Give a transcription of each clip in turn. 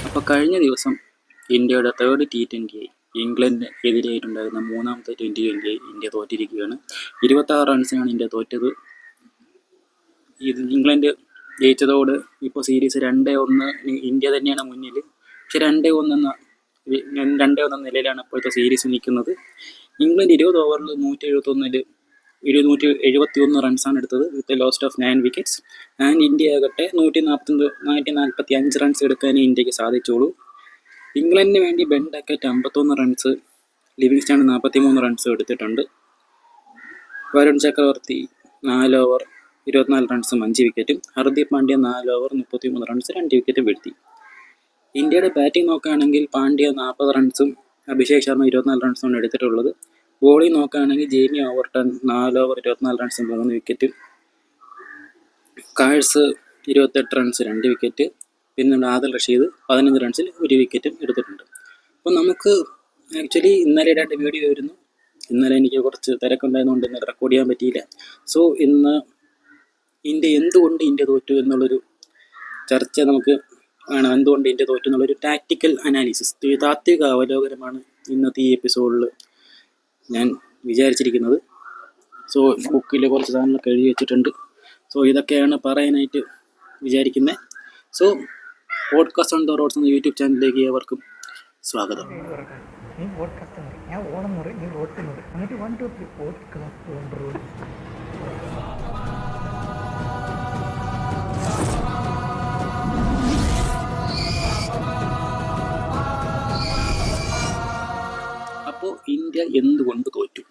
അപ്പോൾ കഴിഞ്ഞ ദിവസം ഇന്ത്യയുടെ തേർഡ് T20 ഇംഗ്ലണ്ടിനെതിരെയായിട്ടുണ്ടായിരുന്ന മൂന്നാമത്തെ T20 ഇന്ത്യ തോറ്റിരിക്കുകയാണ്. 26 റൺസിനാണ് ഇന്ത്യ തോറ്റത്. ഇംഗ്ലണ്ട് ജയിച്ചതോട് ഇപ്പോൾ സീരീസ് 2-1 ഇന്ത്യ തന്നെയാണ് മുന്നിൽ. പക്ഷെ 2-1 എന്ന നിലയിലാണ് ഇപ്പോഴത്തെ സീരീസ് നിൽക്കുന്നത്. ഇംഗ്ലണ്ട് 20 ഓവറിൽ 271 റൺസാണ് എടുത്തത് with lost of 9 wickets. And India ആകട്ടെ 145 റൺസ് എടുക്കാനേ ഇന്ത്യക്ക് സാധിച്ചുള്ളൂ. ഇംഗ്ലണ്ടിന് വേണ്ടി Ben Duckett 51 runs, Livingstone 43 runs എടുത്തിട്ടുണ്ട്. വരുൺ ചക്രവർത്തി 4 ഓവർ 24 റൺസും 5 വിക്കറ്റും, ഹർദീപ് പാണ്ഡ്യ 4 ഓവർ 33 റൺസ് 2 വിക്കറ്റും വീഴ്ത്തി. ഇന്ത്യയുടെ ബാറ്റിംഗ് നോക്കുകയാണെങ്കിൽ പാണ്ഡ്യ 40 റൺസും അഭിഷേക് ശർമ്മ 24 റൺസുമാണ് എടുത്തിട്ടുള്ളത്. ബോളിംഗ് നോക്കുകയാണെങ്കിൽ ജെയ്മി ഓവർട്ടൺ 4 ഓവർ 24 റൺസും 3 വിക്കറ്റും, കാഴ്സ് 28 റൺസ് 2 വിക്കറ്റ്, പിന്നെ ആദിൽ റഷീദ് 15 റൺസിൽ 1 വിക്കറ്റും എടുത്തിട്ടുണ്ട്. അപ്പോൾ നമുക്ക് ആക്ച്വലി ഇന്നലെ 2 വീഡിയോ ആയിരുന്നു. ഇന്നലെ എനിക്ക് കുറച്ച് തിരക്കുണ്ടായതുകൊണ്ട് ഇന്നലെ റെക്കോർഡ് ചെയ്യാൻ പറ്റിയില്ല. സോ ഇന്ന് എന്തുകൊണ്ട് ഇന്ത്യ തോറ്റു എന്നുള്ളൊരു ചർച്ച നമുക്ക് വേണം. എന്തുകൊണ്ട് ഇന്ത്യ തോറ്റു എന്നുള്ളൊരു ടാക്റ്റിക്കൽ അനാലിസിസ്, താത്വിക അവലോകനമാണ് ഇന്നത്തെ ഈ എപ്പിസോഡിൽ ഞാൻ വിചാരിച്ചിരിക്കുന്നത്. സോ ബുക്കിൽ കുറച്ച് സാധനങ്ങളൊക്കെ എഴുതി വെച്ചിട്ടുണ്ട്. സോ ഇതൊക്കെയാണ് പറയാനായിട്ട് വിചാരിക്കുന്നത്. So podcast on the roads എന്ന യൂട്യൂബ് ചാനലിലേക്ക് ഏവർക്കും സ്വാഗതം. അപ്പോൾ ഇന്ത്യ എന്തുകൊണ്ട് തോറ്റു?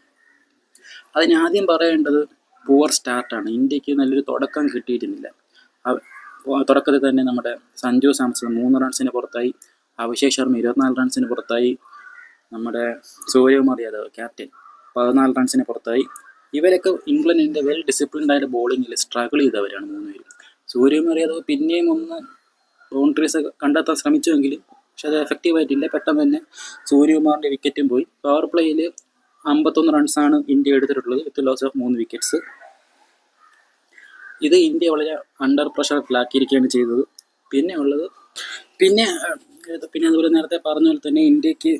അതിനാദ്യം പറയേണ്ടത് പുവർ സ്റ്റാർട്ടാണ്. ഇന്ത്യക്ക് നല്ലൊരു തുടക്കം കിട്ടിയിരുന്നില്ല. തുടക്കത്തിൽ തന്നെ നമ്മുടെ സഞ്ജു സാംസൺ 3 റൺസിന് പുറത്തായി, അഭിഷേക് ശർമ്മ 24 റൺസിന് പുറത്തായി, നമ്മുടെ സൂര്യകുമാർ യാദവ് ക്യാപ്റ്റൻ 14 റൺസിന് പുറത്തായി. ഇവരൊക്കെ ഇംഗ്ലണ്ടിൻ്റെ വെൽ ഡിസിപ്ലിൻഡായിട്ട് ബോളിങ്ങിൽ സ്ട്രഗിൾ ചെയ്തവരാണ് 3 പേരും. സൂര്യകുമാർ യാദവ് പിന്നെയും ഒന്ന് ബൗണ്ടറീസ് കണ്ടെത്താൻ ശ്രമിച്ചുവെങ്കിലും പക്ഷെ അത് എഫക്റ്റീവായിട്ടില്ല. പെട്ടെന്ന് തന്നെ സൂര്യകുമാറിൻ്റെ വിക്കറ്റും പോയി. പവർ പ്ലേയിൽ 51 റൺസാണ് ഇന്ത്യ എടുത്തിട്ടുള്ളത് വിത്ത് ലോസ് ഓഫ് 3 വിക്കറ്റ്സ്. ഇത് ഇന്ത്യ വളരെ അണ്ടർ പ്രഷറിലാക്കിയിരിക്കുകയാണ് ചെയ്തത്. പിന്നെ അതുപോലെ നേരത്തെ പറഞ്ഞ പോലെ തന്നെ ഇന്ത്യക്ക്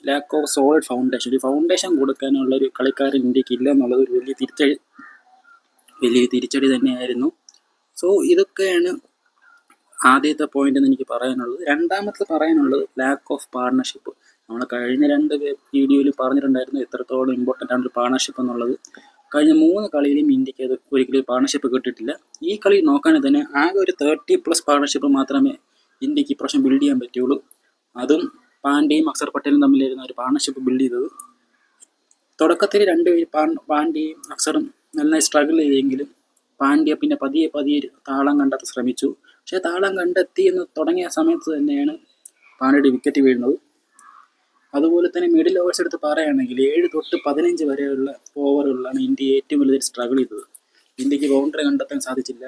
ലാക്ക് ഓഫ് സോളിഡ് ഫൗണ്ടേഷൻ, ഒരു ഫൗണ്ടേഷൻ കൊടുക്കാനുള്ള ഒരു കളിക്കാരൻ ഇന്ത്യക്ക് ഇല്ല എന്നുള്ളത് ഒരു വലിയ തിരിച്ചടി തന്നെയായിരുന്നു. സോ ഇതൊക്കെയാണ് ആദ്യത്തെ പോയിന്റ് എന്ന് എനിക്ക് പറയാനുള്ളത്. രണ്ടാമത്തെ പറയാനുള്ളത് ലാക്ക് ഓഫ് പാർട്ണർഷിപ്പ്. നമ്മൾ കഴിഞ്ഞ 2 വീഡിയോയിൽ പറഞ്ഞിട്ടുണ്ടായിരുന്നു എത്രത്തോളം ഇമ്പോർട്ടൻ്റ് ആണ് ഒരു പാർട്ണർഷിപ്പ് എന്നുള്ളത്. കഴിഞ്ഞ 3 കളിയിലും ഇന്ത്യക്ക് അത് ഒരിക്കലും പാർട്ണർഷിപ്പ് കിട്ടിയിട്ടില്ല. ഈ കളി നോക്കുകയാണെങ്കിൽ തന്നെ ആകെ ഒരു 30+ പാർട്ണർഷിപ്പ് മാത്രമേ ഇന്ത്യക്ക് ഇപ്രാവശ്യം ബിൽഡ് ചെയ്യാൻ പറ്റുള്ളൂ. അതും പാണ്ഡ്യയും അക്സർ പട്ടേലും തമ്മിലായിരുന്നു ഒരു പാർട്ണർഷിപ്പ് ബിൽഡ് ചെയ്തത്. തുടക്കത്തിൽ 2 പാണ്ഡ്യയും അക്സറും നന്നായി സ്ട്രഗിൾ ചെയ്തെങ്കിലും പാണ്ഡ്യ പിന്നെ പതിയെ താളം കണ്ടെത്തി ശ്രമിച്ചു. പക്ഷേ താളം കണ്ടെത്തി എന്ന് തുടങ്ങിയ സമയത്ത് തന്നെയാണ് പാണ്ഡ്യയുടെ വിക്കറ്റ് വീഴുന്നത്. അതുപോലെ തന്നെ മിഡിൽ ഓവേഴ്സ് എടുത്ത് പറയുകയാണെങ്കിൽ 7 തൊട്ട് 15 വരെയുള്ള ഓവറുകളിലാണ് ഇന്ത്യ ഏറ്റവും വലുതായി സ്ട്രഗിൾ ചെയ്തത്. ഇന്ത്യക്ക് ബൗണ്ടറി കണ്ടെത്താൻ സാധിച്ചില്ല,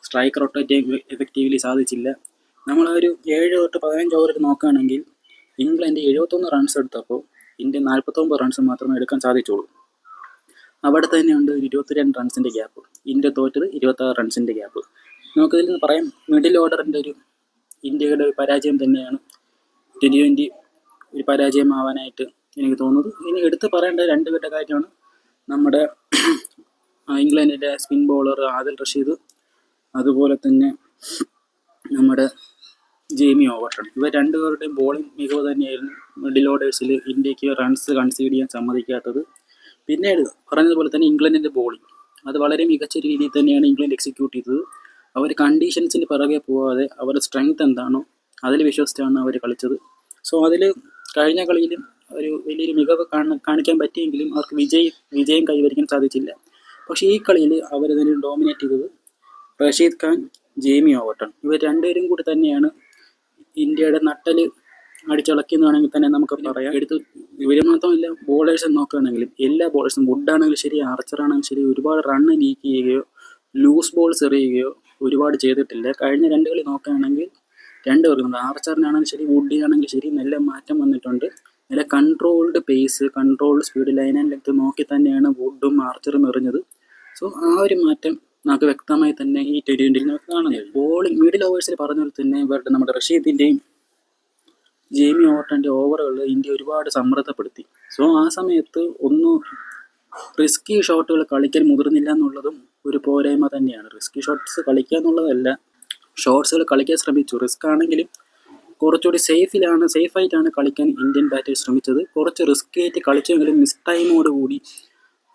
സ്ട്രൈക്ക് റൊട്ടേറ്റ് ചെയ്യാൻ എഫക്റ്റീവ്ലി സാധിച്ചില്ല. നമ്മളൊരു 7 തൊട്ട് 15 ഓവറിൽ നോക്കുകയാണെങ്കിൽ ഇംഗ്ലണ്ട് 71 റൺസ് എടുത്തപ്പോൾ ഇന്ത്യ 49 റൺസ് മാത്രമേ എടുക്കാൻ സാധിച്ചുള്ളൂ. അവിടെ തന്നെയുണ്ട് 22 റൺസിൻ്റെ ഗ്യാപ്പ്. ഇന്ത്യ തോറ്റത് 26 റൺസിൻ്റെ ഗ്യാപ്പ്. നമുക്കിതിൽ നിന്ന് പറയാം മിഡിൽ ഓർഡറിൻ്റെ ഇന്ത്യയുടെ ഒരു പരാജയം തന്നെയാണ് T20 ഒരു പരാജയമാവാനായിട്ട് എനിക്ക് തോന്നുന്നത്. ഇനി എടുത്ത് പറയേണ്ട 2 പേരുടെ കാര്യമാണ് നമ്മുടെ ഇംഗ്ലണ്ടിൻ്റെ സ്പിൻ ബോളർ ആദിൽ റഷീദ്, അതുപോലെ തന്നെ നമ്മുടെ ജെയ്മി ഓവർട്ടൺ. ഇവർ 2 പേരുടെയും ബോളിംഗ് മികവ് തന്നെയായിരുന്നു മിഡിൽ ഓർഡേഴ്സിൽ ഇന്ത്യക്ക് റൺസ് കൺസീഡ് ചെയ്യാൻ സമ്മതിക്കാത്തത്. പിന്നീട് പറഞ്ഞതുപോലെ തന്നെ ഇംഗ്ലണ്ടിൻ്റെ ബോളിംഗ് അത് വളരെ മികച്ച രീതിയിൽ തന്നെയാണ് ഇംഗ്ലണ്ട് എക്സിക്യൂട്ട് ചെയ്തത്. അവർ കണ്ടീഷൻസിന് പിറകെ പോകാതെ അവരുടെ സ്ട്രെങ്ത് എന്താണോ അതിൽ വിശ്വസിച്ചാണ് അവർ കളിച്ചത്. സോ അതിൽ കഴിഞ്ഞ കളിയിലും ഒരു വലിയൊരു മികവ് കാണിക്കാൻ പറ്റിയെങ്കിലും അവർക്ക് വിജയം കൈവരിക്കാൻ സാധിച്ചില്ല. പക്ഷേ ഈ കളിയിൽ അവർ തന്നെ ഡോമിനേറ്റ് ചെയ്തത് റഷീദ് ഖാൻ, ജെയ്മി ഓവർട്ടൺ. ഇവർ 2 പേരും കൂടി തന്നെയാണ് ഇന്ത്യയുടെ നട്ടൽ അടിച്ചിളക്കിയെന്ന് വേണമെങ്കിൽ തന്നെ നമുക്ക് പറയാം. ഇവർ മാത്രമല്ല ബോളേഴ്സ് നോക്കുകയാണെങ്കിലും എല്ലാ ബോളേഴ്സും വുഡാണെങ്കിലും ശരി, ആർച്ചറാണെങ്കിലും ശരി, ഒരുപാട് റണ്ണ് ലീക്ക് ചെയ്യുകയോ ലൂസ് ബോൾസ് എറിയുകയോ ഒരുപാട് ചെയ്തിട്ടില്ല. കഴിഞ്ഞ 2 കളി നോക്കുകയാണെങ്കിൽ 2 പേർക്കുണ്ട്. ആർച്ചറിനാണെങ്കിലും ശരി, വുഡിനാണെങ്കിലും ശരി നല്ല മാറ്റം വന്നിട്ടുണ്ട്. നല്ല controlled pace, controlled speed, line and length നോക്കി തന്നെയാണ് വുഡും ആർച്ചറും എറിഞ്ഞത്. സോ ആ ഒരു മാറ്റം നമുക്ക് വ്യക്തമായി തന്നെ ഈ T20 നമുക്ക് കാണാൻ കഴിയും. ബോളിംഗ് മിഡിൽ ഓവേഴ്സിൽ പറഞ്ഞ പോലെ തന്നെ ഇവരുടെ നമ്മുടെ റഷീദിൻ്റെയും ജെയ്മി ഓർട്ടൻ്റെ ഓവറുകൾ ഇന്ത്യ ഒരുപാട് സമ്മർദ്ദപ്പെടുത്തി. സോ ആ സമയത്ത് റിസ്കി ഷോട്ടുകൾ കളിക്കാൻ മുതിർന്നില്ല എന്നുള്ളതും ഒരു പോരായ്മ തന്നെയാണ്. റിസ്കി ഷോട്ട്സ് കളിക്കുക എന്നുള്ളതല്ല, ഷോട്ട്സുകൾ കളിക്കാൻ ശ്രമിച്ചു. റിസ്ക് ആണെങ്കിലും കുറച്ചുകൂടി സേഫായിട്ടാണ് കളിക്കാൻ ഇന്ത്യൻ ബാറ്റേഴ്സ് ശ്രമിച്ചത്. കുറച്ച് റിസ്ക് ആയിട്ട് കളിച്ചെങ്കിലും മിസ് ടൈമോട് കൂടി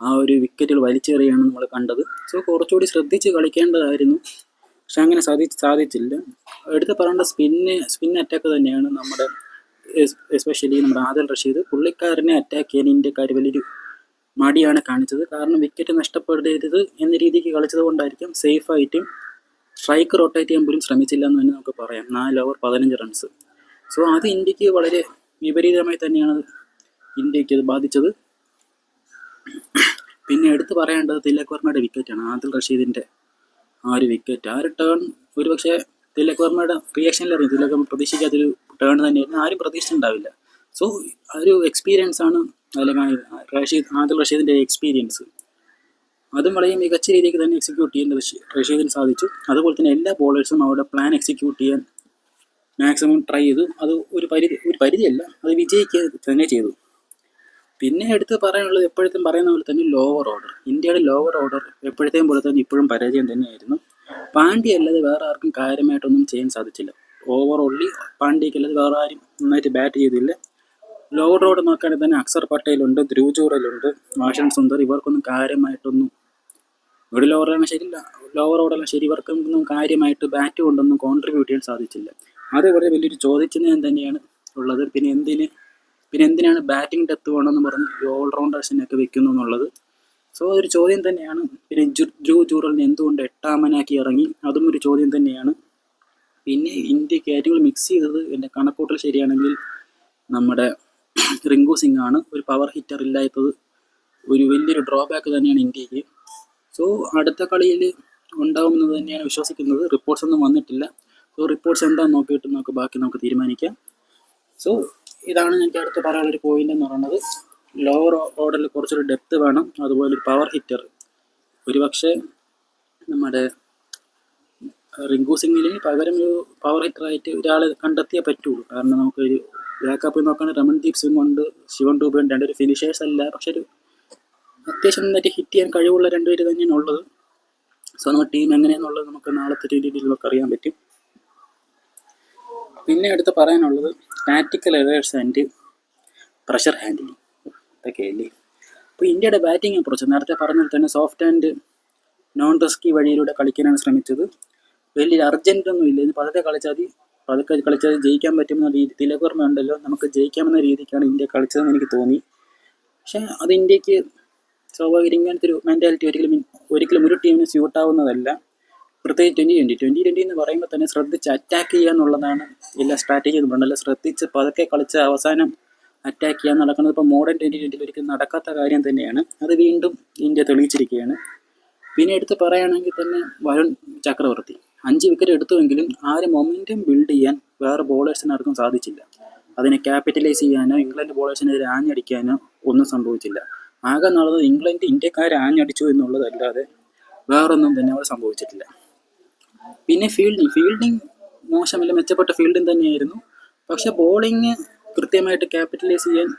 ആ ഒരു വിക്കറ്റുകൾ വലിച്ചെറിയാണ് നമ്മൾ കണ്ടത്. സോ കുറച്ചുകൂടി ശ്രദ്ധിച്ച് കളിക്കേണ്ടതായിരുന്നു, പക്ഷെ അങ്ങനെ സാധിച്ചില്ല. എടുത്ത് പറയേണ്ട സ്പിൻ അറ്റാക്ക് തന്നെയാണ്. നമ്മുടെ എസ്പെഷ്യലി നമ്മുടെ ആദിൽ റഷീദ് പുള്ളിക്കാരനെ അറ്റാക്ക് ചെയ്യാൻ ഇന്ത്യക്കാർ വലിയൊരു മടിയാണ് കാണിച്ചത്. കാരണം വിക്കറ്റ് നഷ്ടപ്പെടരുത് എന്ന രീതിക്ക് കളിച്ചത് കൊണ്ടായിരിക്കും സേഫായിട്ടും സ്ട്രൈക്ക് റൊട്ടേറ്റ് ചെയ്യാൻ പോലും ശ്രമിച്ചില്ല എന്ന് തന്നെ നമുക്ക് പറയാം. 4 ഓവർ 15 റൺസ്. സോ അത് ഇന്ത്യക്ക് വളരെ വിപരീതമായി തന്നെയാണ് ഇന്ത്യക്ക് അത് ബാധിച്ചത്. പിന്നെ എടുത്ത് പറയേണ്ടത് തിലക് വർമ്മയുടെ വിക്കറ്റാണ്. ആദിൽ റഷീദിൻ്റെ ആ ഒരു വിക്കറ്റ്, ആ ഒരു ടേൺ ഒരുപക്ഷെ തിലക് വർമ്മയുടെ റിയാക്ഷനിലറിയും തിലക് വർമ്മ പ്രതീക്ഷിക്കാത്തൊരു ടേൺ തന്നെയായിരുന്നു. ആരും പ്രതീക്ഷിച്ചിട്ടുണ്ടാവില്ല. സോ ഒരു എക്സ്പീരിയൻസ് ആണ് ആദിൽ റഷീദിൻ്റെ എക്സ്പീരിയൻസ്. അതും വളരെ മികച്ച രീതിക്ക് തന്നെ എക്സിക്യൂട്ട് ചെയ്യാൻ റഷീദിന് സാധിച്ചു. അതുപോലെ തന്നെ എല്ലാ ബോളേഴ്സും അവരുടെ പ്ലാൻ എക്സിക്യൂട്ട് ചെയ്യാൻ മാക്സിമം ട്രൈ ചെയ്തു. അത് ഒരു പരിധിയല്ല, അത് വിജയിക്കുക തന്നെ ചെയ്തു. പിന്നെ എടുത്ത് പറയാനുള്ളത് എപ്പോഴത്തും പറയുന്ന പോലെ തന്നെ ലോവർ ഓർഡർ. ഇന്ത്യയുടെ ലോവർ ഓർഡർ എപ്പോഴത്തെയും പോലെ തന്നെ ഇപ്പോഴും പരാജയം തന്നെയായിരുന്നു. പാണ്ഡ്യ അല്ലാതെ വേറെ ആർക്കും കാര്യമായിട്ടൊന്നും ചെയ്യാൻ സാധിച്ചില്ല. ഓവറോള്ളി പാണ്ഡ്യക്കല്ലാതെ വേറെ ആരും നന്നായിട്ട് ബാറ്റ് ചെയ്തില്ല. ലോവർ ഓർഡർ നോക്കുകയാണെങ്കിൽ തന്നെ അക്സർ പട്ടേലുണ്ട്, ധ്രുവ് ജൂറലുണ്ട്, വാഷിംഗ്ടൺ സുന്ദർ, ഇവർക്കൊന്നും കാര്യമായിട്ടൊന്നും മിഡിൽ ലോവർ ഓർഡറെല്ലാം ശരി, ഇവർക്കൊന്നും കാര്യമായിട്ട് ബാറ്റ് കൊണ്ടൊന്നും കോൺട്രിബ്യൂട്ട് ചെയ്യാൻ സാധിച്ചില്ല. അത് വളരെ വലിയൊരു ചോദ്യചിഹ്നം തന്നെയാണ് ഉള്ളത്. പിന്നെ എന്തിനാണ് ബാറ്റിംഗ് ഡെപ്ത് വേണമെന്ന് പറഞ്ഞ് ഓൾറൗണ്ടേഴ്സിനൊക്കെ വെക്കുന്നു എന്നുള്ളത്. സോ അതൊരു ചോദ്യം തന്നെയാണ്. പിന്നെ ധ്രുവ് ജൂറലിനെ എന്തുകൊണ്ട് 8ാമനാക്കി ഇറങ്ങി, അതും ഒരു ചോദ്യം തന്നെയാണ്. പിന്നെ ഇന്ത്യക്ക് ഏറ്റവും മിക്സ് ചെയ്തത് എൻ്റെ കണക്കൂട്ടൽ ശരിയാണെങ്കിൽ നമ്മുടെ റിങ്കു സിംഗ് ആണ്. ഒരു പവർ ഹിറ്റർ ഇല്ലാത്തത് ഒരു വലിയൊരു ഡ്രോബാക്ക് തന്നെയാണ് ഇന്ത്യക്ക്. സോ അടുത്ത കളിയിൽ ഉണ്ടാവുമെന്ന് തന്നെയാണ് വിശ്വസിക്കുന്നത്. റിപ്പോർട്ട്സ് ഒന്നും വന്നിട്ടില്ല. സോ റിപ്പോർട്ട്സ് എന്താണെന്ന് നോക്കിയിട്ട് ബാക്കി തീരുമാനിക്കാം. സോ ഇതാണ് എനിക്ക് അടുത്ത് പറയാനുള്ളൊരു പോയിന്റ് എന്ന് പറയുന്നത്. ലോവർ ഓർഡറിൽ കുറച്ചൊരു ഡെപ്ത് വേണം, അതുപോലെ ഒരു പവർ ഹിറ്റർ. ഒരുപക്ഷെ നമ്മുടെ റിങ്കു സിംഗിന് പകരം ഒരു പവർ ഹിറ്ററായിട്ട് ഒരാളെ കണ്ടെത്തിയേ പറ്റുള്ളൂ. കാരണം നമുക്കൊരു ബാക്കപ്പ് നോക്കുകയാണെങ്കിൽ രമൺദീപ് സിംഗ് ഉണ്ട്, ശിവൻ ഡൂബെ ഉണ്ട്. രണ്ടൊരു ഫിനിഷേഴ്സ് അല്ല, പക്ഷെ ഒരു അത്യാവശ്യം നന്നായിട്ട് ഹിറ്റ് ചെയ്യാൻ കഴിവുള്ള രണ്ടുപേര് തന്നെയാണ് ഉള്ളത്. സോ നമ്മുടെ ടീം എങ്ങനെയാണെന്നുള്ളത് നമുക്ക് നാളത്തെ രീതിയിലൊക്കെ അറിയാൻ പറ്റും. പിന്നെ എടുത്ത് പറയാനുള്ളത് tactical errors and pressure handling ഇതൊക്കെയല്ലേ. അപ്പോൾ ഇന്ത്യയുടെ ബാറ്റിംഗ് അപ്രോച്ച് നേരത്തെ പറഞ്ഞാൽ തന്നെ സോഫ്റ്റ് ആൻഡ് നോൺ റിസ്കി വഴിയിലൂടെ കളിക്കാനാണ് ശ്രമിച്ചത്. വലിയ അർജൻറ്റൊന്നും ഇല്ല. ഇത് പതുക്കെ കളിച്ചാൽ ജയിക്കാൻ പറ്റുമെന്ന രീതി. തിലക് വർമ്മ ഉണ്ടല്ലോ, നമുക്ക് ജയിക്കാമെന്ന രീതിക്കാണ് ഇന്ത്യ കളിച്ചതെന്ന് എനിക്ക് തോന്നി. പക്ഷേ അത് ഇന്ത്യക്ക് സ്വാഭാവികം ഇങ്ങനത്തെ ഒരു മെൻറ്റാലിറ്റി ഒരിക്കലും ഒരു ടീമിന് സ്യൂട്ടാവുന്നതല്ല. പ്രത്യേകിച്ച് ട്വൻ്റി എന്ന് പറയുമ്പോൾ തന്നെ ശ്രദ്ധിച്ച് അറ്റാക്ക് ചെയ്യുക എന്നുള്ളതാണ് എല്ലാ സ്ട്രാറ്റജിയും ഉണ്ടല്ലോ. ശ്രദ്ധിച്ച് പതുക്കെ കളിച്ച് അവസാനം അറ്റാക്ക് ചെയ്യാൻ നടക്കുന്നത് ഇപ്പോൾ മോഡേൺ T20 ഒരിക്കലും നടക്കാത്ത കാര്യം തന്നെയാണ്. അത് വീണ്ടും ഇന്ത്യ തെളിയിച്ചിരിക്കുകയാണ്. പിന്നെ എടുത്ത് പറയുകയാണെങ്കിൽ തന്നെ വരുൺ ചക്രവർത്തി 5 വിക്കറ്റ് എടുത്തുവെങ്കിലും ആ ഒരു മൊമെൻറ്റം ബിൽഡ് ചെയ്യാൻ വേറെ ബോളേഴ്സിന് ആർക്കും സാധിച്ചില്ല. അതിനെ ക്യാപിറ്റലൈസ് ചെയ്യാനോ ഇംഗ്ലണ്ട് ബോളേഴ്സിനെതിരെ ആഞ്ഞടിക്കാനോ ഒന്നും സംഭവിച്ചില്ല. ആകെ നടന്നത് ഇന്ത്യക്കാരെ ആഞ്ഞടിച്ചു എന്നുള്ളതല്ലാതെ വേറൊന്നും തന്നെ അവിടെ സംഭവിച്ചിട്ടില്ല. പിന്നെ ഫീൽഡിങ് മോശമല്ല, മെച്ചപ്പെട്ട ഫീൽഡിങ് തന്നെയായിരുന്നു. പക്ഷെ ബോളിങ് കൃത്യമായിട്ട് ക്യാപിറ്റലൈസ് ചെയ്യാൻ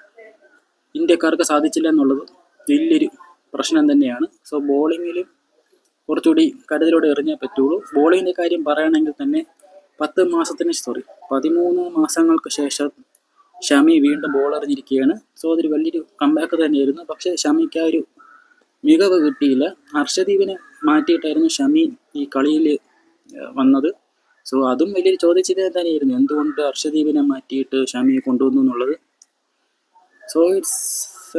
ഇന്ത്യക്കാർക്ക് സാധിച്ചില്ല എന്നുള്ളത് വലിയൊരു പ്രശ്നം തന്നെയാണ്. സോ ബോളിങ്ങിൽ കുറച്ചുകൂടി കരുതലോടെ എറിഞ്ഞേ പറ്റുള്ളൂ. ബോളിങ്ങിൻ്റെ കാര്യം പറയുകയാണെങ്കിൽ തന്നെ 13 മാസങ്ങൾക്ക് ശേഷം ഷമി വീണ്ടും ബോൾ എറിഞ്ഞിരിക്കുകയാണ്. സോ അതൊരു വലിയൊരു കംബാക്ക് തന്നെയായിരുന്നു. പക്ഷേ ഷമിക്ക് ആ ഒരു മികവ് കിട്ടിയില്ല. ഹർഷദീപിനെ മാറ്റിയിട്ടായിരുന്നു ഷമി ഈ കളിയിൽ വന്നത്. സോ അതും വലിയൊരു ചോദ്യചിഹ്നം തന്നെയായിരുന്നു, എന്തുകൊണ്ട് ഹർഷദീപിനെ മാറ്റിയിട്ട് ഷമിയെ കൊണ്ടുവന്നു എന്നുള്ളത്. സോ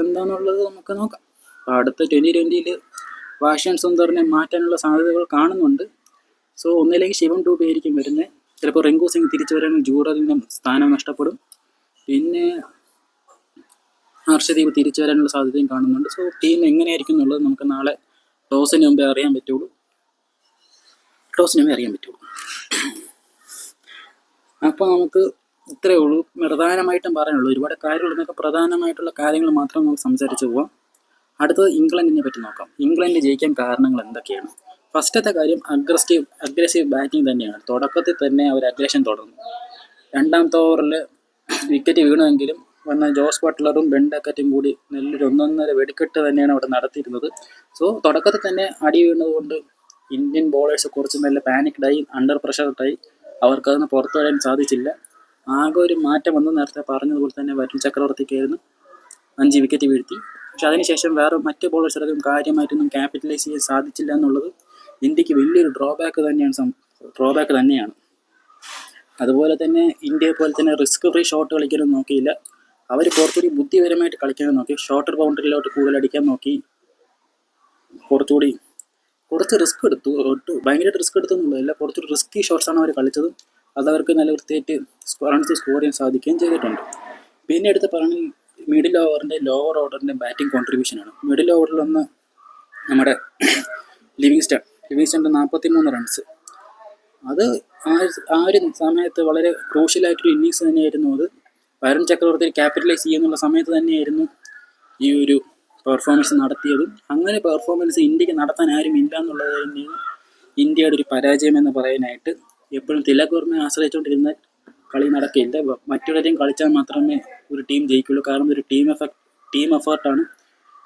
എന്താണെന്നുള്ളത് നമുക്ക് നോക്കാം. അപ്പോൾ അടുത്ത T20 വാഷിംഗ്ടൺ സുന്ദറിനെ മാറ്റാനുള്ള സാധ്യതകൾ കാണുന്നുണ്ട്. സോ ഒന്നില്ലെങ്കിൽ ശിവൻ ഡൂബെ ആയിരിക്കും വരുന്നത്. ചിലപ്പോൾ റിങ്കു സിംഗ് തിരിച്ചു വരാനും ജൂറലിനും സ്ഥാനം നഷ്ടപ്പെടും. പിന്നെ ഹർഷദീപ് തിരിച്ചു വരാനുള്ള സാധ്യതയും കാണുന്നുണ്ട്. സോ ടീം എങ്ങനെയായിരിക്കും എന്നുള്ളത് നമുക്ക് നാളെ ടോസിന് മുമ്പേ അറിയാൻ പറ്റുള്ളൂ. അപ്പോൾ നമുക്ക് ഇത്രയേ ഉള്ളൂ പ്രധാനമായിട്ടും പറയാനുള്ളൂ. ഒരുപാട് കാര്യങ്ങളുള്ളതൊക്കെ പ്രധാനമായിട്ടുള്ള കാര്യങ്ങൾ മാത്രം നമുക്ക് സംസാരിച്ച് പോവാം. അടുത്തത് ഇംഗ്ലണ്ടിനെ പറ്റി നോക്കാം. ഇംഗ്ലണ്ട് ജയിക്കാൻ കാരണങ്ങൾ എന്തൊക്കെയാണ്? ഫസ്റ്റത്തെ കാര്യം അഗ്രസീവ് ബാറ്റിംഗ് തന്നെയാണ്. തുടക്കത്തിൽ തന്നെ അവർ അഗ്രഷൻ തുടർന്നു. രണ്ടാമത്തെ ഓവറിൽ വിക്കറ്റ് വീണമെങ്കിലും വന്ന ജോസ് ബട്ട്ലറും ബെൻ ഡക്കറ്റും കൂടി നല്ലൊരു 1.5 വെടിക്കെട്ട് തന്നെയാണ് അവിടെ നടത്തിയിരുന്നത്. സോ തുടക്കത്തിൽ തന്നെ അടി വീണതുകൊണ്ട് ഇന്ത്യൻ ബോളേഴ്സ് കുറച്ച് നല്ല പാനിക്ഡായി, അണ്ടർ പ്രഷറായി. അവർക്കതിന് പുറത്തു വരാൻ സാധിച്ചില്ല. ആകെ ഒരു മാറ്റം വന്ന് നേരത്തെ പറഞ്ഞതുപോലെ തന്നെ വരുൺ ചക്രവർത്തിക്കായിരുന്നു 5 വിക്കറ്റ് വീഴ്ത്തി. പക്ഷെ അതിനുശേഷം വേറെ മറ്റ് ബോളേഴ്സിനും കാര്യമായിട്ടൊന്നും ക്യാപിറ്റലൈസ് ചെയ്യാൻ സാധിച്ചില്ല എന്നുള്ളത് ഇന്ത്യക്ക് വലിയൊരു ഡ്രോബാക്ക് തന്നെയാണ്. അതുപോലെ തന്നെ ഇന്ത്യയെ പോലെ തന്നെ റിസ്ക് ഫ്രീ ഷോട്ട് കളിക്കാനും നോക്കിയില്ല. അവർ കുറച്ചുകൂടി ബുദ്ധിപരമായിട്ട് കളിക്കാനും നോക്കി. ഷോർട്ടർ ബൗണ്ടറിയിലോട്ട് കൂടുതൽ അടിക്കാൻ നോക്കി. കുറച്ച് റിസ്ക് എടുത്തു. ഭയങ്കരമായിട്ട് റിസ്ക് എടുത്തൊന്നുമില്ല. കുറച്ചൊരു റിസ്കി ഷോട്ട്സാണ് അവർ കളിച്ചത്. അതവർക്ക് നല്ല വൃത്തിയായിട്ട് റൺസ് സ്കോർ ചെയ്യാൻ സാധിക്കുകയും ചെയ്തിട്ടുണ്ട്. പിന്നെ എടുത്ത് പറഞ്ഞാൽ മിഡിൽ ഓവറിൻ്റെ ലോവർ ഓർഡറിൻ്റെ ബാറ്റിംഗ് കോൺട്രിബ്യൂഷനാണ്. മിഡിൽ ഓവറിൽ ഒന്ന് നമ്മുടെ ലിവിങ്സ്റ്റൺ 43 റൺസ്. അത് ആ ഒരു സമയത്ത് വളരെ ക്രൂഷ്യലായിട്ടൊരു ഇന്നിങ്സ് തന്നെയായിരുന്നു അത്. വരുൺ ചക്രവർത്തി ക്യാപിറ്റലൈസ് ചെയ്യുന്നുള്ള സമയത്ത് തന്നെയായിരുന്നു ഈ ഒരു പെർഫോമൻസ് നടത്തിയതും. അങ്ങനെ പെർഫോമൻസ് ഇന്ത്യക്ക് നടത്താൻ ആരും ഇല്ല എന്നുള്ളത് തന്നെയാണ് ഇന്ത്യയുടെ ഒരു പരാജയം എന്ന് പറയാനായിട്ട്. എപ്പോഴും തിലക് വർമ്മയെ ആശ്രയിച്ചുകൊണ്ടിരുന്ന കളി നടക്കില്ല. മറ്റുള്ളവരെയും കളിച്ചാൽ മാത്രമേ ഒരു ടീം ജയിക്കുള്ളൂ. കാരണം ഒരു ടീം എഫേർട്ടാണ്,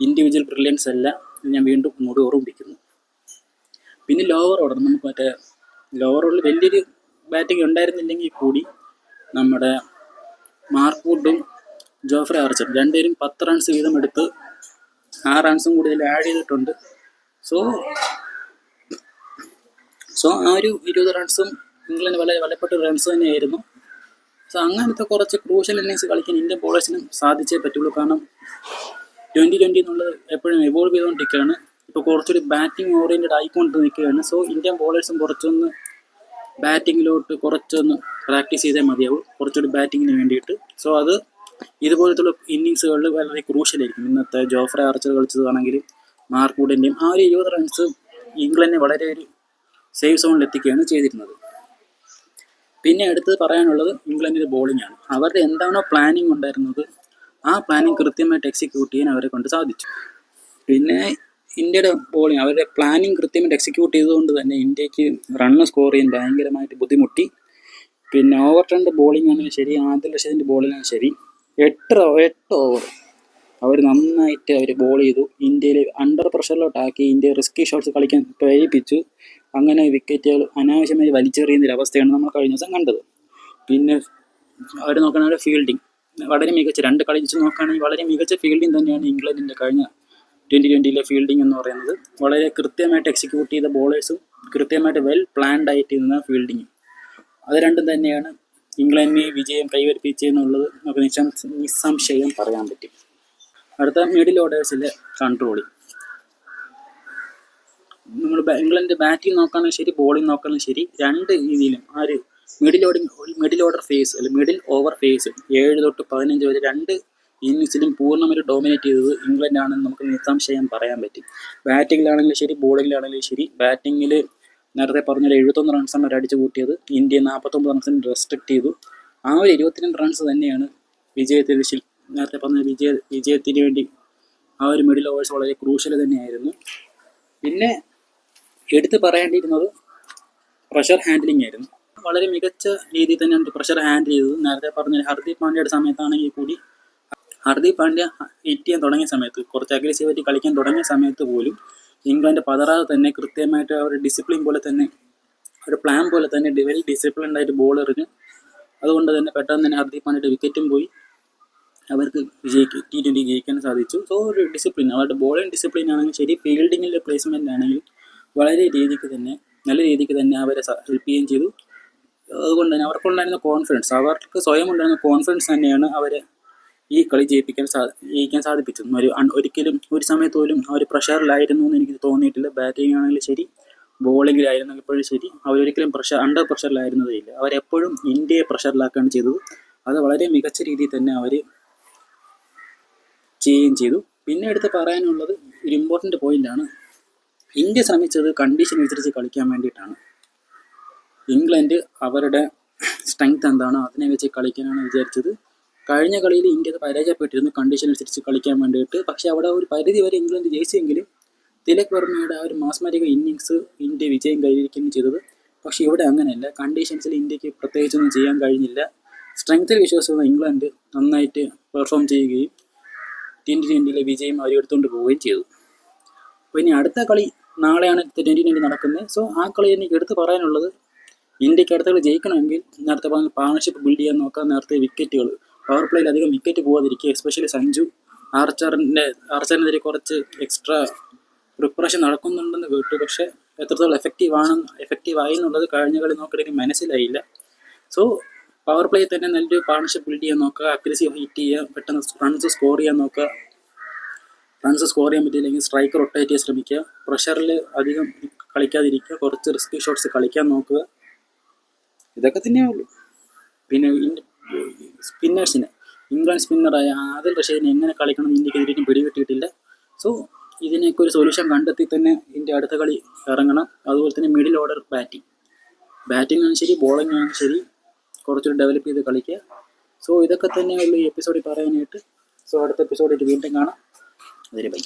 ഇൻഡിവിജ്വൽ ബ്രില്യൻസ് അല്ല. ഞാൻ വീണ്ടും ഒന്നുകൂടി ഓർമ്മിപ്പിക്കുന്നു. പിന്നെ ലോവർ ഓർഡർ, നമുക്ക് ലോവർ ഓർഡറിൽ വലിയൊരു ബാറ്റിംഗ് ഉണ്ടായിരുന്നില്ലെങ്കിൽ കൂടി നമ്മുടെ മാർക്ക് വുഡും ജോഫ്രെ ആർച്ചറും രണ്ടുപേരും 10 റൺസ് വീതം എടുത്ത് 6 റൺസും കൂടി ഇതിൽ ആഡ് ചെയ്തിട്ടുണ്ട്. സോ ആ ഒരു 20 റൺസും ഇംഗ്ലണ്ട് വളരെ വിലപ്പെട്ട റൺസ് തന്നെയായിരുന്നു. സോ അങ്ങനത്തെ കുറച്ച് ക്രൂഷ്യൽ ഇന്നിങ്സ് കളിക്കാൻ ഇന്ത്യൻ ബോളേഴ്സിനും സാധിച്ചേ പറ്റുള്ളൂ. കാരണം 2020 എന്നുള്ളത് എപ്പോഴും എവോൾവ് ചെയ്തുകൊണ്ടിരിക്കുകയാണ്. ഇപ്പോൾ കുറച്ചൊരു ബാറ്റിംഗ് ഓറിയൻറ്റഡ് ആയിക്കൊണ്ട് നിൽക്കുകയാണ്. സോ ഇന്ത്യൻ ബോളേഴ്സും കുറച്ചൊന്ന് ബാറ്റിങ്ങിലോട്ട് കുറച്ചൊന്ന് പ്രാക്ടീസ് ചെയ്തേ മതിയാവും, കുറച്ചുകൂടി ബാറ്റിങ്ങിന് വേണ്ടിയിട്ട്. സോ അത് ഇതുപോലത്തുള്ള ഇന്നിങ്സുകളിൽ വളരെ ക്രൂഷ്യലായിരിക്കും. ഇന്നത്തെ ജോഫ്രെ ആർച്ചർ കളിച്ചതാണെങ്കിൽ മാർക്ക് വുഡിൻ്റെയും ആ ഒരു 20 റൺസ് ഇംഗ്ലണ്ടിനെ വളരെ ഒരു സേഫ് സോണിൽ എത്തിക്കുകയാണ് ചെയ്തിരുന്നത്. പിന്നെ എടുത്ത് പറയാനുള്ളത് ഇംഗ്ലണ്ടിൻ്റെ ബോളിംഗ് ആണ്. അവരുടെ എന്താണോ പ്ലാനിങ് ഉണ്ടായിരുന്നത് ആ പ്ലാനിങ് കൃത്യമായിട്ട് എക്സിക്യൂട്ട് ചെയ്യാൻ അവരെ കൊണ്ട് സാധിച്ചു. പിന്നെ ഇന്ത്യയുടെ ബോളിംഗ്, അവരുടെ പ്ലാനിങ് കൃത്യമായിട്ട് എക്സിക്യൂട്ട് ചെയ്തുകൊണ്ട് തന്നെ ഇന്ത്യക്ക് റണ്ണ് സ്കോർ ചെയ്യാൻ ഭയങ്കരമായിട്ട് ബുദ്ധിമുട്ടി. പിന്നെ ഓവർ ബോളിംഗ് ആണെങ്കിലും ശരി, ആദിൽ റഷീദിൻ്റെ ബോളിംഗ് ആണെങ്കിലും ശരി, 8 ഓവർ അവർ നന്നായിട്ട് ബോൾ ചെയ്തു. ഇന്ത്യയിൽ അണ്ടർ പ്രഷറിലോട്ടാക്കി. ഇന്ത്യ റിസ്കി ഷോട്ട്സ് കളിക്കാൻ പ്രേരിപ്പിച്ചു. അങ്ങനെ വിക്കറ്റുകൾ അനാവശ്യമായി വലിച്ചെറിയുന്നൊരവസ്ഥയാണ് നമ്മൾ കഴിഞ്ഞ ദിവസം കണ്ടത്. പിന്നെ അവർ നോക്കുകയാണെങ്കിൽ ഫീൽഡിങ് വളരെ മികച്ച 2 കളി വെച്ച് നോക്കുകയാണെങ്കിൽ വളരെ മികച്ച ഫീൽഡിങ് തന്നെയാണ് ഇംഗ്ലണ്ടിൻ്റെ കഴിഞ്ഞ 2020 ഫീൽഡിംഗ് എന്ന് പറയുന്നത്. വളരെ കൃത്യമായിട്ട് എക്സിക്യൂട്ട് ചെയ്ത ബോളേഴ്സും കൃത്യമായിട്ട് വെൽ പ്ലാൻഡ് ആയിട്ട് ഇരുന്ന ഫീൽഡിങ്ങും, അത് രണ്ടും തന്നെയാണ് ഇംഗ്ലണ്ടിനെ വിജയം കൈവരിപ്പിച്ചെന്നുള്ളത് നമുക്ക് നിസ്സംശയം പറയാൻ പറ്റും. അടുത്ത മിഡിൽ ഓർഡേഴ്സിലെ കൺട്രോളിങ്. നമ്മൾ ഇംഗ്ലണ്ട് ബാറ്റിംഗ് നോക്കുകയാണെങ്കിൽ ശരി, ബോളിംഗ് നോക്കുകയാണെങ്കിൽ ശരി, 2 രീതിയിലും ആ ഒരു മിഡിൽ ഓവർ ഫേസ് 7 തൊട്ട് 15 വരെ 2 ഇന്നിങ്സിലും പൂർണ്ണമായിട്ട് ഡോമിനേറ്റ് ചെയ്തത് ഇംഗ്ലണ്ടാണെന്ന് നമുക്ക് നിസ്സംശയം പറയാൻ പറ്റും. ബാറ്റിങ്ങിലാണെങ്കിലും ശരി, ബോളിങ്ങിലാണെങ്കിലും ശരി. ബാറ്റിങ്ങിൽ നേരത്തെ പറഞ്ഞൊരു 71 റൺസാണ് അവർ അടിച്ചു കൂട്ടിയത്. ഇന്ത്യ 49 റൺസിന് റെസ്ട്രിക്റ്റ് ചെയ്തു. ആ ഒരു 22 റൺസ് തന്നെയാണ് നേരത്തെ പറഞ്ഞ വിജയത്തിന് വേണ്ടി ആ ഒരു മിഡിൽ ഓവേഴ്സ് വളരെ ക്രൂഷ്യൽ തന്നെയായിരുന്നു. പിന്നെ എടുത്ത് പറയേണ്ടിയിരുന്നത് പ്രഷർ ഹാൻഡ്ലിംഗ് ആയിരുന്നു. വളരെ മികച്ച രീതിയിൽ തന്നെയാണ് പ്രഷർ ഹാൻഡിൽ ചെയ്തത്. നേരത്തെ പറഞ്ഞ ഹർദീപ് പാണ്ഡ്യയുടെ സമയത്താണെങ്കിൽ കൂടി, ഹർദീപ് പാണ്ഡ്യ ഹിറ്റ് ചെയ്യാൻ തുടങ്ങിയ സമയത്ത്, കുറച്ച് അഗ്രസീവായിട്ട് കളിക്കാൻ തുടങ്ങിയ സമയത്ത് പോലും ഇംഗ്ലണ്ട് പതറാതെ തന്നെ കൃത്യമായിട്ട് അവരുടെ ഡിസിപ്ലിൻ പോലെ തന്നെ, ഒരു പ്ലാൻ പോലെ തന്നെ വെൽ ഡിസിപ്ലിൻഡ് ആയിട്ട് ബോൾ എറിഞ്ഞു. അതുകൊണ്ട് തന്നെ പെട്ടെന്ന് തന്നെ ഹർദീപ് പാണ്ഡ്യയുടെ വിക്കറ്റും പോയി. അവർക്ക് T20 ജയിക്കാൻ സാധിച്ചു. സോ ഒരു ഡിസിപ്ലിൻ, അവരുടെ ബോളിംഗ് ഡിസിപ്ലിൻ ആണെങ്കിലും ശരി, ഫീൽഡിങ്ങിലെ പ്ലേസ്മെൻ്റ് ആണെങ്കിലും നല്ല രീതിക്ക് തന്നെ അവരെ ഹെൽപ്പ് ചെയ്യുകയും ചെയ്തു. അതുകൊണ്ട് തന്നെ അവർക്കുണ്ടായിരുന്ന കോൺഫിഡൻസ്, അവർക്ക് സ്വയം ഉണ്ടായിരുന്ന കോൺഫിഡൻസ് തന്നെയാണ് അവരെ ഈ കളി ജയിക്കാൻ സാധിപ്പിച്ചത്. ഒരിക്കലും ഒരു സമയത്ത് പോലും അവർ പ്രഷറിലായിരുന്നു എന്ന് എനിക്ക് തോന്നിയിട്ടില്ല. ബാറ്റിംഗ് ആണെങ്കിലും ശരി, ബോളിങ്ങിലായിരുന്നെപ്പോഴും ശരി, അവരൊരിക്കലും അണ്ടർ പ്രഷറിലായിരുന്നതേ ഇല്ല. അവരെപ്പോഴും ഇന്ത്യയെ പ്രഷറിലാക്കുകയാണ് ചെയ്തത്. അത് വളരെ മികച്ച രീതിയിൽ തന്നെ അവർ ചെയ്യുകയും ചെയ്തു. പിന്നെ എടുത്ത് പറയാനുള്ളത് ഒരു ഇമ്പോർട്ടൻ്റ് പോയിൻ്റാണ്. ഇന്ത്യ ശ്രമിച്ചത് കണ്ടീഷൻ അനുസരിച്ച് കളിക്കാൻ വേണ്ടിയിട്ടാണ്. ഇംഗ്ലണ്ട് അവരുടെ സ്ട്രെങ്ത് എന്താണോ അതിനെ വെച്ച് കളിക്കാനാണ് വിചാരിച്ചത്. കഴിഞ്ഞ കളിയിൽ ഇന്ത്യ പരാജയപ്പെട്ടിരുന്നു കണ്ടീഷൻ അനുസരിച്ച് കളിക്കാൻ വേണ്ടിയിട്ട്. പക്ഷേ അവിടെ ഒരു പരിധി വരെ ഇംഗ്ലണ്ട് ജയിച്ചെങ്കിലും തിലക് വർമ്മയുടെ ആ ഒരു മാസ്മരിക ഇന്നിങ്സ് ഇന്ത്യ വിജയം കൈവരിക്കുകയും ചെയ്തത്. പക്ഷേ ഇവിടെ അങ്ങനെയല്ല. കണ്ടീഷൻസിൽ ഇന്ത്യക്ക് പ്രത്യേകിച്ചൊന്നും ചെയ്യാൻ കഴിഞ്ഞില്ല. സ്ട്രെങ്ത്തിൽ വിശ്വസിക്കുന്ന ഇംഗ്ലണ്ട് നന്നായിട്ട് പെർഫോം ചെയ്യുകയും T20 വിജയം അവർ എടുത്തുകൊണ്ട് പോവുകയും ചെയ്തു. അപ്പോൾ ഇനി അടുത്ത കളി നാളെയാണ് T20 നടക്കുന്നത്. സോ ആ കളി എനിക്ക് എടുത്ത് പറയാനുള്ളത്, ഇന്ത്യക്ക് അടുത്ത കളി ജയിക്കണമെങ്കിൽ നേരത്തെ പറഞ്ഞ പാർട്ണർഷിപ്പ് ബിൽഡ് ചെയ്യാൻ നോക്കാം. നേരത്തെ വിക്കറ്റുകൾ പവർ പ്ലേയിൽ അധികം വിക്കറ്റ് പോകാതിരിക്കുക. എസ്പെഷ്യലി സഞ്ജു ആർച്ചറിനെതിരെ കുറച്ച് എക്സ്ട്രാ പ്രിപ്പറേഷൻ നടക്കുന്നുണ്ടെന്ന് കേട്ടു. പക്ഷേ എത്രത്തോളം എഫക്റ്റീവായി എന്നുള്ളത് കഴിഞ്ഞ കളി നോക്കിയിട്ട് മനസ്സിലായില്ല. സോ പവർ പ്ലേ തന്നെ നല്ലൊരു പാർട്ണർഷിപ്പ് ബിൽഡ് ചെയ്യാൻ നോക്കുക. അക്യുറസി ഹിറ്റ് ചെയ്യുക, പെട്ടെന്ന് റൺസ് സ്കോർ ചെയ്യാൻ നോക്കുക. റൺസ് സ്കോർ ചെയ്യാൻ പറ്റിയില്ലെങ്കിൽ സ്ട്രൈക്ക് റൊട്ടേറ്റ് ചെയ്യാൻ ശ്രമിക്കുക. പ്രഷറിൽ അധികം കളിക്കാതിരിക്കുക. കുറച്ച് റിസ്കി ഷോട്ട്സ് കളിക്കാൻ നോക്കുക. ഇതൊക്കെ തന്നെയേ ഉള്ളൂ. പിന്നെ സ്പിന്നേഴ്സിന് ഇംഗ്ലണ്ട് സ്പിന്നറായ ആദിൽ റഷീദിനെ എങ്ങനെ കളിക്കണം എന്ന് ഇന്ത്യക്ക് ഇതിനും പിടികിട്ടിയിട്ടില്ല. സോ ഇതിനൊക്കെ ഒരു സൊല്യൂഷൻ കണ്ടെത്തി തന്നെ ഇന്ത്യ അടുത്ത കളി ഇറങ്ങണം. അതുപോലെ തന്നെ മിഡിൽ ഓർഡർ ബാറ്റിംഗ് ആണ് ശരി, ബോളിംഗ് ആണ് ശരി, കുറച്ചുകൂടി ഡെവലപ്പ് ചെയ്ത് കളിക്കുക. സോ ഇതൊക്കെ തന്നെയുള്ള ഈ എപ്പിസോഡിൽ പറയാനായിട്ട്. സോ അടുത്ത എപ്പിസോഡിൽ വീണ്ടും കാണാം. അതിന് ബൈ.